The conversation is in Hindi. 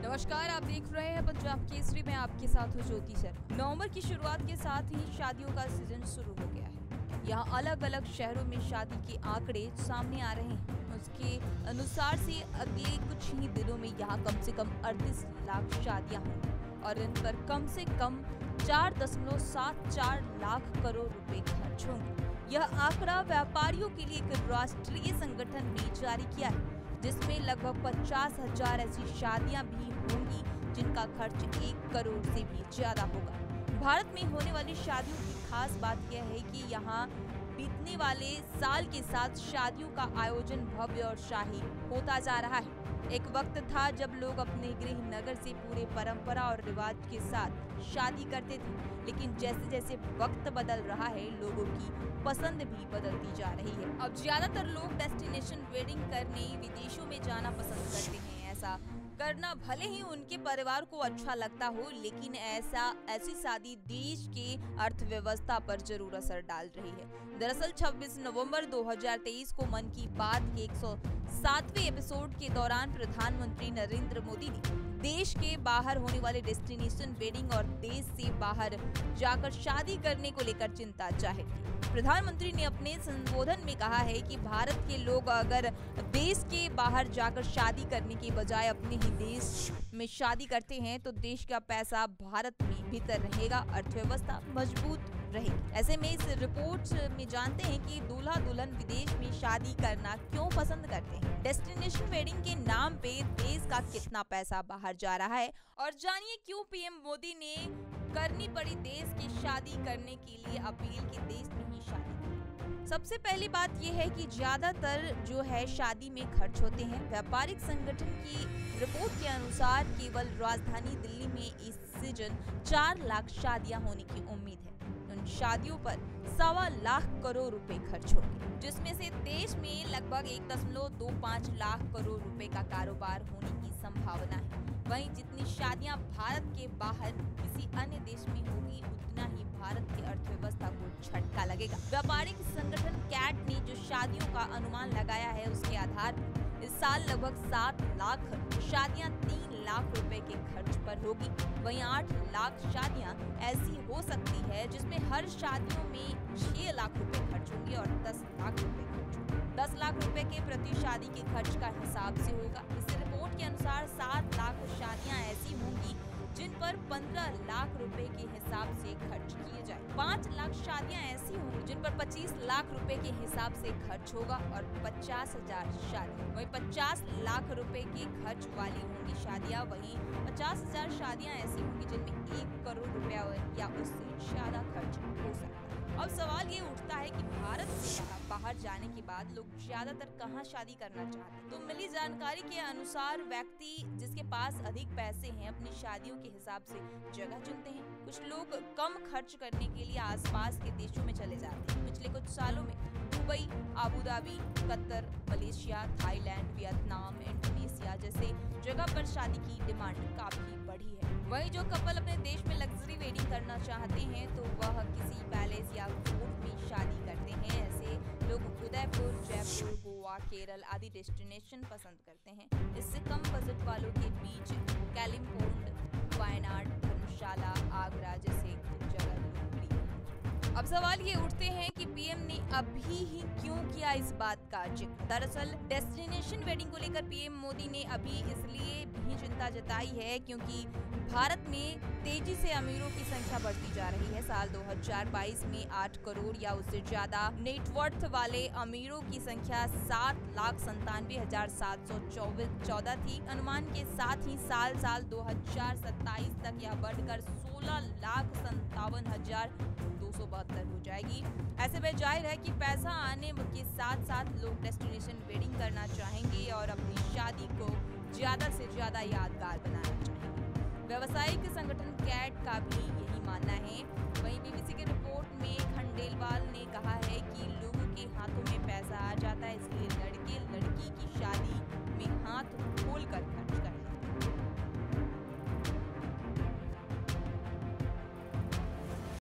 नमस्कार, आप देख रहे हैं पंजाब केसरी में आपके साथ हूँ ज्योति सर। नवंबर की शुरुआत के साथ ही शादियों का सीजन शुरू हो गया है। यहाँ अलग अलग शहरों में शादी के आंकड़े सामने आ रहे हैं। उसके अनुसार से अगले कुछ ही दिनों में यहाँ कम से कम 38 लाख शादियाँ होंगी और इन पर कम से कम 4.74 लाख करोड़ रुपए खर्च होंगे। यह आंकड़ा व्यापारियों के लिए एक राष्ट्रीय संगठन ने जारी किया है, जिसमें लगभग 50,000 ऐसी शादियां भी होंगी जिनका खर्च 1 करोड़ से भी ज्यादा होगा। भारत में होने वाली शादियों की खास बात यह है कि यहाँ बीतने वाले साल के साथ शादियों का आयोजन भव्य और शाही होता जा रहा है। एक वक्त था जब लोग अपने गृह नगर से पूरे परंपरा और रिवाज के साथ शादी करते थे, लेकिन जैसे जैसे वक्त बदल रहा है, लोगों की पसंद भी बदलती जा रही है। अब ज्यादातर लोग डेस्टिनेशन वेडिंग करने विदेशों में जाना पसंद करते हैं। ऐसा करना भले ही उनके परिवार को अच्छा लगता हो, लेकिन ऐसी शादी देश के अर्थव्यवस्था पर जरूर असर डाल रही है। दरअसल 26 नवंबर 2023 को मन की बात के 107वें एपिसोड के दौरान प्रधानमंत्री नरेंद्र मोदी ने देश के बाहर होने वाले डेस्टिनेशन वेडिंग और देश से बाहर जाकर शादी करने को लेकर चिंता जाहिर की। प्रधानमंत्री ने अपने संबोधन में कहा है कि भारत के लोग अगर देश के बाहर जाकर शादी करने के बजाय अपने ही देश में शादी करते हैं तो देश का पैसा भारत में भीतर रहेगा, अर्थव्यवस्था मजबूत रहेगी। ऐसे में इस रिपोर्ट में जानते हैं कि दूल्हा दुल्हन विदेश में शादी करना क्यों पसंद करते हैं, डेस्टिनेशन वेडिंग के नाम पे देश का कितना पैसा बाहर जा रहा है, और जानिए क्यों पीएम मोदी ने करनी पड़ी देश की शादी करने के लिए अपील कि देश में ही शादी करें। सबसे पहली बात यह है कि ज्यादातर जो है शादी में खर्च होते हैं। व्यापारिक संगठन की रिपोर्ट के अनुसार केवल राजधानी दिल्ली में इस सीजन 4 लाख शादियां होने की उम्मीद है। उन शादियों पर 1.25 लाख करोड़ रुपए खर्च होंगे, जिसमें से देश में लगभग 1.25 लाख करोड़ रुपए का कारोबार होने की संभावना है। वहीं जितनी शादियां भारत के बाहर किसी अन्य देश में होगी, उतना ही भारत की अर्थव्यवस्था को झटका लगेगा। व्यापारिक संगठन कैट ने जो शादियों का अनुमान लगाया है, उसके आधार पर इस साल लगभग 7 लाख शादियां 3 लाख रुपए के खर्च पर होगी। वहीं 8 लाख शादियां ऐसी हो सकती है जिसमें हर शादियों में 6 लाख रुपए खर्च होंगे और 10 लाख रुपए खर्च होंगे। 10 लाख रुपए के प्रति शादी के खर्च का हिसाब से होगा। इस रिपोर्ट के अनुसार 7 लाख शादियां ऐसी होंगी जिन पर 15 लाख रुपए के हिसाब से खर्च किए जाए। 5 लाख शादियां ऐसी होंगी जिन पर 25 लाख रुपए के हिसाब से खर्च होगा और 50,000 शादियां, वहीं 50 लाख रुपए के खर्च वाली होंगी शादियां। वहीं 50,000 शादियां ऐसी होंगी जिनमें 1 करोड़ रुपया या उससे ज्यादा खर्च हो सकता है। अब सवाल ये उठता है कि भारत से बाहर जाने के बाद लोग ज्यादातर कहाँ शादी करना चाहते हैं। तो मिली जानकारी के अनुसार व्यक्ति जिसके पास अधिक पैसे हैं अपनी शादियों के हिसाब से जगह चुनते हैं। कुछ लोग कम खर्च करने के लिए आसपास के देशों में चले जाते हैं। पिछले कुछ सालों में Dubai, Abu Dhabi, Qatar, Malaysia, Thailand, Vietnam, Indonesia जैसे जगह पर शादी की डिमांड काफी बढ़ी है। वहीं जो कपल अपने देश में लग्जरी वेडिंग करना चाहते हैं तो वह किसी पैलेस या कोर्ट में शादी करते हैं। ऐसे लोग उदयपुर, जयपुर, गोवा, केरल आदि डेस्टिनेशन पसंद करते हैं। इससे कम बजट वालों के बीच कालिम्पोंग, वायनाड, धर्मशाला, आगरा जैसे जगह लोकप्रिय है। अब सवाल ये उठते हैं कि पीएम ने अभी ही क्यों किया इस बात का जिक्र। दरअसल डेस्टिनेशन वेडिंग को लेकर पीएम मोदी ने अभी इसलिए भी चिंता जताई है क्योंकि भारत में तेजी से अमीरों की संख्या बढ़ती जा रही है। साल 2022 में 8 करोड़ या उससे ज्यादा नेटवर्थ वाले अमीरों की संख्या 7,97,714 थी। अनुमान के साथ ही साल 2027 तक यह बढ़कर 16,57,272 हो जाएगी। ऐसे में जाहिर है कि पैसा आने के साथ साथ लोग डेस्टिनेशन वेडिंग करना चाहेंगे और अपनी शादी को ज्यादा से ज्यादा यादगार बनाना चाहेंगे। व्यावसायिक संगठन कैट का भी यही मानना है। वहीं बीबीसी की रिपोर्ट में खंडेलवाल ने